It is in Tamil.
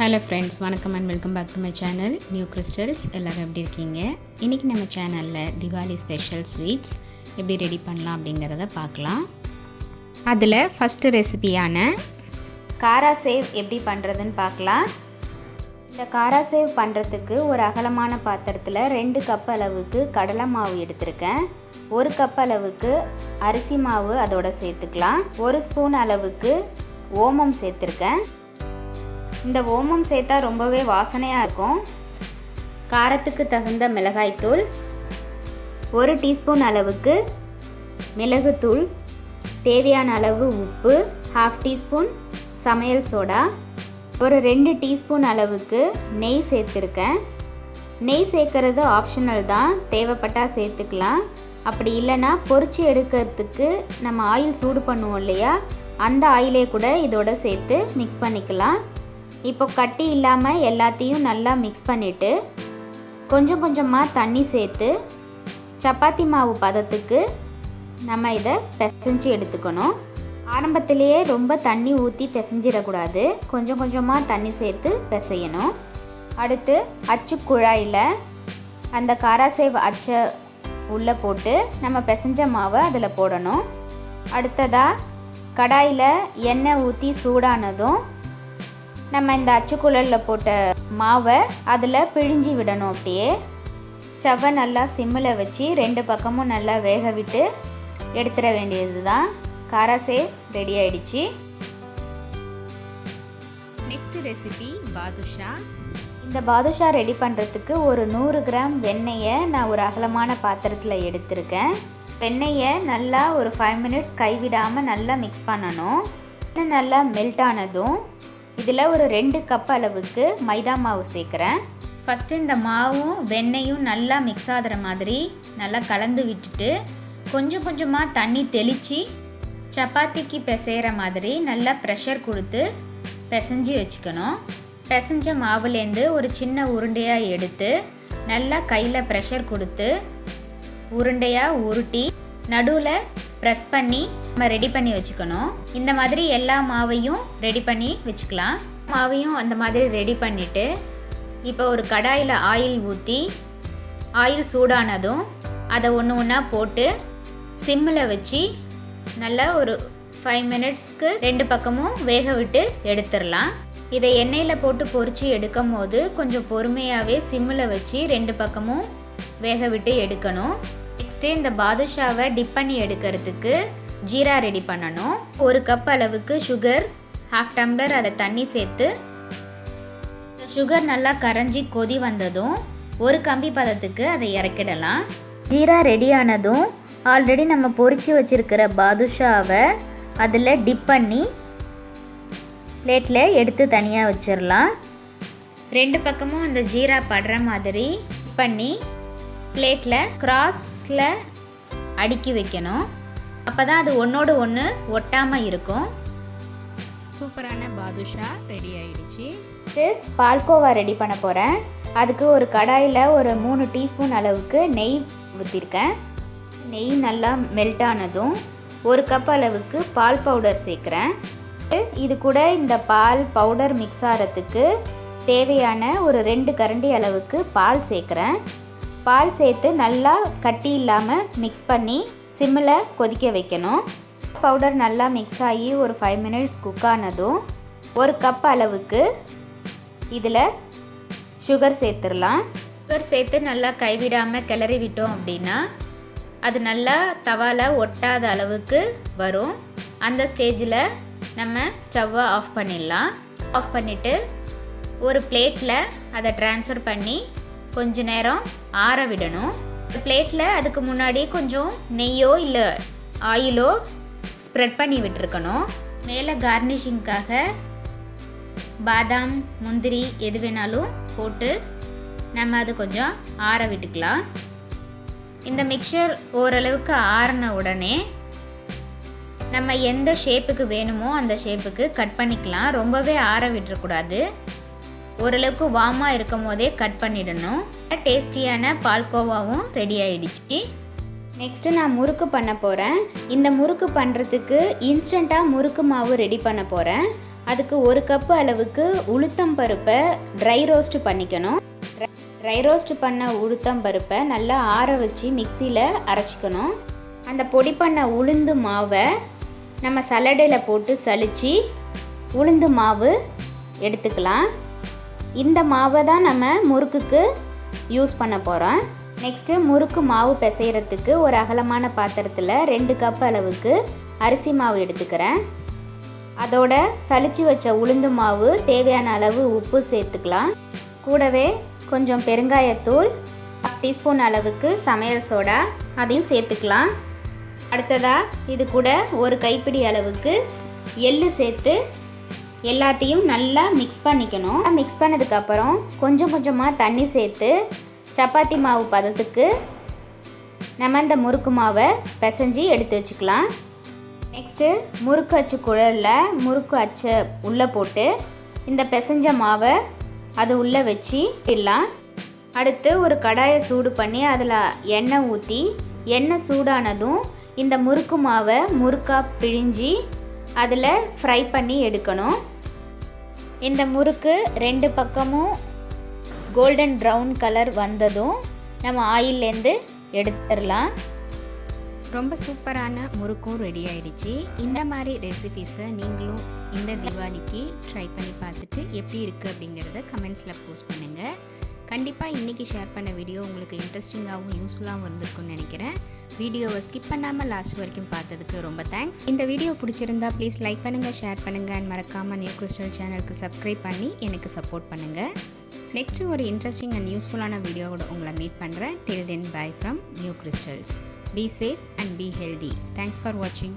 ஹலோ ஃப்ரெண்ட்ஸ், வணக்கம் and welcome back to my channel new crystals. எல்லோரும் எப்படி இருக்கீங்க? இன்றைக்கி நம்ம சேனலில் திவாலி ஸ்பெஷல் ஸ்வீட்ஸ் எப்படி ரெடி பண்ணலாம் அப்படிங்கிறத பார்க்கலாம். அதில் ஃபஸ்ட்டு ரெசிபியான காரா சேவ் எப்படி பண்ணுறதுன்னு பார்க்கலாம். இந்த காரா சேவ் பண்ணுறதுக்கு ஒரு அகலமான பாத்திரத்தில் 2 கப் அளவுக்கு கடலை மாவு எடுத்திருக்கேன். 1 கப் அளவுக்கு அரிசி மாவு அதோட சேர்த்துக்கலாம். 1 ஸ்பூன் அளவுக்கு ஓமம் சேர்த்துருக்கேன். இந்த ஓமம் சேர்த்தா ரொம்பவே வாசனையாக இருக்கும். காரத்துக்கு தகுந்த மிளகாய்த்தூள், 1 டீஸ்பூன் அளவுக்கு மிளகுத்தூள், தேவையான அளவு உப்பு, 1/2 டீஸ்பூன் சமையல் சோடா, ஒரு 2 டீஸ்பூன் அளவுக்கு நெய் சேர்த்துருக்கேன். நெய் சேர்க்குறது ஆப்ஷனல் தான், தேவைப்பட்டால் சேர்த்துக்கலாம். அப்படி இல்லைன்னா பொரிச்சு எடுக்கிறதுக்கு நம்ம ஆயில் சூடு பண்ணுவோம் இல்லையா, அந்த ஆயிலே கூட இதோட சேர்த்து மிக்ஸ் பண்ணிக்கலாம். இப்போ கட்டி இல்லாமல் எல்லாத்தையும் நல்லா மிக்ஸ் பண்ணிவிட்டு கொஞ்சம் கொஞ்சமாக தண்ணி சேர்த்து சப்பாத்தி மாவு பதத்துக்கு நம்ம இதை பிசைஞ்சு எடுத்துக்கணும். ஆரம்பத்திலேயே ரொம்ப தண்ணி ஊற்றி பிசைஞ்சிடக்கூடாது, கொஞ்சம் கொஞ்சமாக தண்ணி சேர்த்து பிசையணும். அடுத்து அச்சு குழாயில் அந்த காராசேவ் அச்சை உள்ளே போட்டு நம்ம பிசைஞ்ச மாவை அதில் போடணும். அடுத்ததாக கடாயில் எண்ணெய் ஊற்றி சூடானதும் நம்ம இந்த அச்சுக்குழலில் போட்ட மாவை அதில் பிழிஞ்சி விடணும். அப்படியே ஸ்டவ்வை நல்லா சிம்மில் வச்சு 2 பக்கமும் நல்லா வேக விட்டு எடுத்துட வேண்டியது தான். காராசேவ் ரெடி ஆயிடுச்சு. நெக்ஸ்ட் ரெசிபி பாதுஷா. இந்த பாதுஷா ரெடி பண்ணுறதுக்கு ஒரு 100 கிராம் வெண்ணெயை நான் ஒரு அகலமான பாத்திரத்தில் எடுத்திருக்கேன். வெண்ணெயை நல்லா ஒரு 5 மினிட்ஸ் கைவிடாமல் நல்லா மிக்ஸ் பண்ணணும். நல்லா மெல்ட் ஆனதும் இதில் ஒரு 2 கப் அளவுக்கு மைதா மாவு சேர்க்குறேன். ஃபஸ்ட்டு இந்த மாவும் வெண்ணெயும் நல்லா மிக்ஸ் ஆகிற மாதிரி நல்லா கலந்து விட்டுட்டு கொஞ்சம் கொஞ்சமாக தண்ணி தெளித்து சப்பாத்திக்கு பிசைகிற மாதிரி நல்லா ப்ரெஷர் கொடுத்து பிசைஞ்சு வச்சுக்கணும். பிசைஞ்ச மாவுலேருந்து ஒரு சின்ன உருண்டையாக எடுத்து நல்லா கையில் ப்ரெஷர் கொடுத்து உருண்டையாக உருட்டி நடுவில் ப்ரெஸ் பண்ணி நம்ம ரெடி பண்ணி வச்சுக்கணும். இந்த மாதிரி எல்லா மாவையும் ரெடி பண்ணி வச்சுக்கலாம். மாவையும் அந்த மாதிரி ரெடி பண்ணிவிட்டு இப்போ ஒரு கடாயில் ஆயில் ஊற்றி ஆயில் சூடானதும் அதை ஒன்று ஒன்றா போட்டு சிம்மில் வச்சு நல்லா ஒரு 5 மினிட்ஸ்க்கு 2 பக்கமும் வேக விட்டு எடுத்துடலாம். இதை எண்ணெயில் போட்டு பொரித்து எடுக்கும் போது கொஞ்சம் பொறுமையாகவே சிம்மில் வச்சு 2 பக்கமும் வேக விட்டு எடுக்கணும். நெக்ஸ்ட்டு இந்த பாதுஷாவை டிப் பண்ணி எடுக்கிறதுக்கு ஜீரா ரெடி பண்ணணும். 1 கப் அளவுக்கு சுகர், 1/2 டம்ளர் அதை தண்ணி சேர்த்து சுகர் நல்லா கரைஞ்சி கொதி வந்ததும் 1 கம்பி பதத்துக்கு அதை இறக்கிடலாம். ஜீரா ரெடி ஆனதும் ஆல்ரெடி நம்ம பொரித்து வச்சுருக்கிற பாதுஷாவை அதில் டிப் பண்ணி பிளேட்டில் எடுத்து தனியாக வச்சிடலாம். 2 பக்கமும் அந்த ஜீரா படுற மாதிரி பண்ணி பிளேட்டில் கிராஸில் அடுக்கி வைக்கணும். அப்போ தான் அது ஒன்றோடு ஒன்று ஒட்டாமல் இருக்கும். சூப்பரான பாதுஷா ரெடி ஆயிடுச்சு. பால்கோவா ரெடி பண்ண போகிறேன். அதுக்கு ஒரு கடாயில் ஒரு 3 டீஸ்பூன் அளவுக்கு நெய் ஊற்றிருக்கேன். நெய் நல்லா மெல்ட் ஆனதும் 1 கப் அளவுக்கு பால் பவுடர் சேர்க்குறேன். இது கூட இந்த பால் பவுடர் மிக்ஸ் ஆகிறதுக்கு தேவையான ஒரு 2 கரண்டி அளவுக்கு பால் சேர்க்குறேன். பால் சேர்த்து நல்லா கட்டி இல்லாமல் மிக்ஸ் பண்ணி சிம்மில் கொதிக்க வைக்கணும். பவுடர் நல்லா மிக்ஸ் ஆகி ஒரு 5 மினிட்ஸ் குக் ஆனதும் 1 கப் அளவுக்கு இதில் சுகர் சேர்த்துடலாம். சுகர் சேர்த்து நல்லா கைவிடாமல் கிளறி விட்டோம் அப்படின்னா அது நல்லா தவாவில் ஒட்டாத அளவுக்கு வரும். அந்த ஸ்டேஜில் நம்ம ஸ்டவ்வை ஆஃப் பண்ணிடலாம். ஆஃப் பண்ணிவிட்டு ஒரு பிளேட்டில் அதை ட்ரான்ஸ்ஃபர் பண்ணி கொஞ்ச நேரம் ஆற விடணும். பிளேட்டில் அதுக்கு முன்னாடி கொஞ்சம் நெய்யோ இல்லை ஆயிலோ ஸ்ப்ரெட் பண்ணி விட்டுருக்கணும். மேலே கார்னிஷிங்காக பாதாம், முந்திரி எது வேணாலும் போட்டு நம்ம அது கொஞ்சம் ஆற விட்டுக்கலாம். இந்த மிக்சர் ஓரளவுக்கு ஆறின உடனே நம்ம எந்த ஷேப்புக்கு வேணுமோ அந்த ஷேப்புக்கு கட் பண்ணிக்கலாம். ரொம்பவே ஆற விட்டுறக்கூடாது. ஓரளவுக்கு வார்மாக இருக்கும் போதே கட் பண்ணிடணும். டேஸ்டியான பால்கோவாவும் ரெடி ஆயிடுச்சு. நெக்ஸ்ட்டு நான் முறுக்கு பண்ண போகிறேன். இந்த முறுக்கு பண்ணுறதுக்கு இன்ஸ்டண்ட்டாக முறுக்கு மாவு ரெடி பண்ண போகிறேன். அதுக்கு 1 கப்பு அளவுக்கு உளுத்தம் பருப்பை ட்ரை ரோஸ்ட் பண்ணிக்கணும். ட்ரை ரோஸ்ட் பண்ண உளுத்தம் பருப்பை நல்லா ஆற வச்சு மிக்சியில் அரைச்சிக்கணும். அந்த பொடி பண்ண உளுந்து மாவை நம்ம சல்லடையில் போட்டு சலித்து உளுந்து மாவு எடுத்துக்கலாம். இந்த மாவை தான் நம்ம முறுக்குக்கு யூஸ் பண்ண போகிறோம். நெக்ஸ்ட்டு முறுக்கு மாவு பிசைகிறதுக்கு ஒரு அகலமான பாத்திரத்தில் 2 கப் அளவுக்கு அரிசி மாவு எடுத்துக்கிறேன். அதோட சலிச்சு வச்ச உளுந்து மாவு, தேவையான அளவு உப்பு சேர்த்துக்கலாம். கூடவே கொஞ்சம் பெருங்காயத்தூள், 1 டீஸ்பூன் அளவுக்கு சமையல் சோடா அதையும் சேர்த்துக்கலாம். அடுத்ததாக இது கூட ஒரு கைப்பிடி அளவுக்கு எள்ளு சேர்த்து எல்லாத்தையும் நல்லா மிக்ஸ் பண்ணிக்கணும். மிக்ஸ் பண்ணதுக்கப்புறம் கொஞ்சம் கொஞ்சமாக தண்ணி சேர்த்து சப்பாத்தி மாவு பதத்துக்கு நம்ம இந்த முறுக்கு மாவை பிசைஞ்சு எடுத்து வச்சுக்கலாம். நெக்ஸ்ட்டு முறுக்கு அச்சு குழலில் முறுக்கு அச்சை உள்ளே போட்டு இந்த பிசைஞ்ச மாவை அது உள்ளே வச்சு இடலாம். அடுத்து ஒரு கடாயை சூடு பண்ணி அதில் எண்ணெய் ஊற்றி எண்ணெய் சூடானதும் இந்த முறுக்கு மாவை முறுக்காக பிழிஞ்சி அதில் ஃப்ரை பண்ணி எடுக்கணும். இந்த முறுக்கு 2 பக்கமும் கோல்டன் ப்ரௌன் கலர் வந்ததும் நம்ம ஆயிலேருந்து எடுத்துடலாம். ரொம்ப சூப்பரான முறுக்கும் ரெடி ஆயிடுச்சு. இந்த மாதிரி ரெசிபீஸை நீங்களும் இந்த தீபாவளிக்கு ட்ரை பண்ணி பார்த்துட்டு எப்படி இருக்குது அப்படிங்கிறத கமெண்ட்ஸில் போஸ்ட் பண்ணுங்கள். கண்டிப்பாக இன்றைக்கி ஷேர் பண்ண வீடியோ உங்களுக்கு இன்ட்ரெஸ்டிங்காகவும் யூஸ்ஃபுல்லாகவும் இருந்திருக்குன்னு நினைக்கிறேன். வீடியோவை ஸ்கிப் பண்ணாமல் லாஸ்ட் வரைக்கும் பார்த்ததுக்கு ரொம்ப தேங்க்ஸ். இந்த வீடியோ பிடிச்சிருந்தா ப்ளீஸ் லைக் பண்ணுங்கள், ஷேர் பண்ணுங்கள் அண்ட் மறக்காமல் நியூ கிறிஸ்டல் சேனலுக்கு சப்ஸ்கிரைப் பண்ணி எனக்கு சப்போர்ட் பண்ணுங்கள். நெக்ஸ்ட்டு ஒரு இன்ட்ரெஸ்டிங் அண்ட் யூஸ்ஃபுல்லான வீடியோவோட உங்களை மீட் பண்ணுறேன். Till then bye from new crystals. Be safe and be healthy. Thanks for watching.